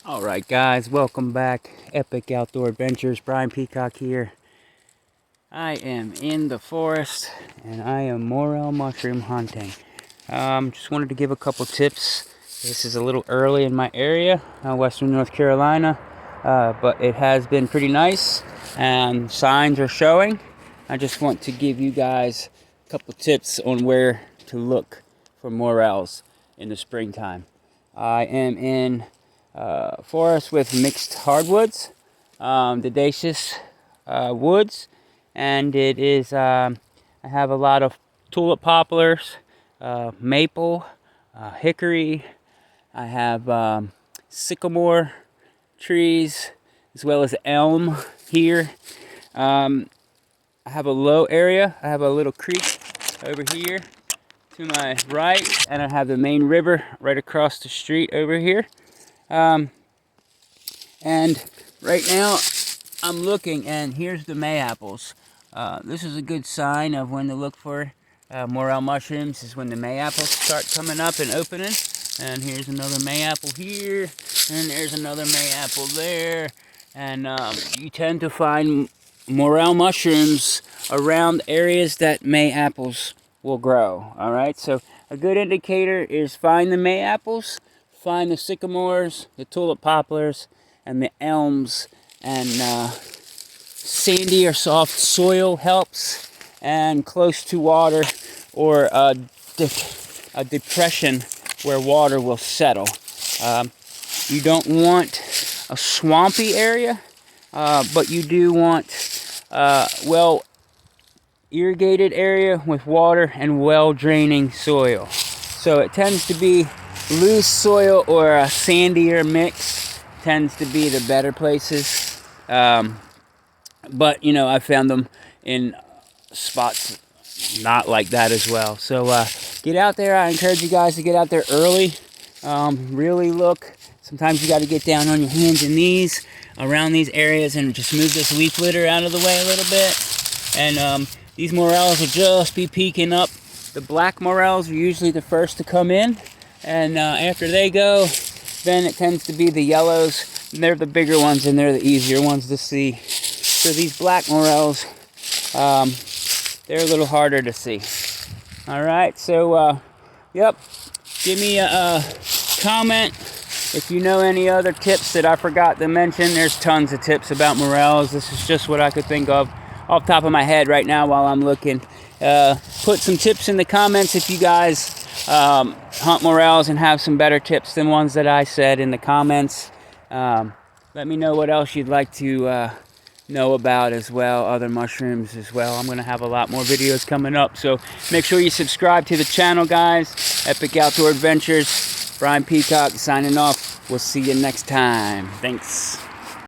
Alright guys, welcome back. Epic Outdoor Adventures. Brian Peacock here. I am in the forest and I am morel mushroom hunting. Just wanted to give a couple tips. This is a little early in my area, western North Carolina, but it has been pretty nice and signs are showing. I just want to give you guys a couple tips on where to look for morels in the springtime. I am in forest with mixed hardwoods, deciduous woods, and it is I have a lot of tulip poplars, maple, hickory. I have sycamore trees as well as elm here. I have a low area. I have a little creek over here to my right, and I have the main river right across the street over here. And right now I'm looking, and here's the May-apples. This is a good sign of when to look for morel mushrooms, is when the May-apples start coming up and opening. And here's another May-apple here, and there's another May-apple there. And you tend to find morel mushrooms around areas that May-apples will grow. All right, so a good indicator is find the May-apples, find the sycamores, the tulip poplars, and the elms. And sandy or soft soil helps, and close to water, or a depression where water will settle. You don't want a swampy area, but you do want well irrigated area with water and well draining soil. So it tends to be loose soil or a sandier mix tends to be the better places. But you know, I found them in spots not like that as well. So get out there. I encourage you guys to get out there early. Really look. Sometimes you got to get down on your hands and knees around these areas and just move this leaf litter out of the way a little bit. And these morels will just be peeking up. The black morels are usually the first to come in, and after they go, then it tends to be the yellows. And they're the bigger ones and they're the easier ones to see. So these black morels, they're a little harder to see. All right, so yep, give me a comment if you know any other tips that I forgot to mention. There's tons of tips about morels. This is just what I could think of off the top of my head right now while I'm looking. Put some tips in the comments if you guys hunt morels and have some better tips than ones that I said in the comments. Let me know what else you'd like to know about as well, other mushrooms as well. I'm going to have a lot more videos coming up, so make sure you subscribe to the channel, guys. Epic Outdoor Adventures. Brian Peacock signing off. We'll see you next time. Thanks.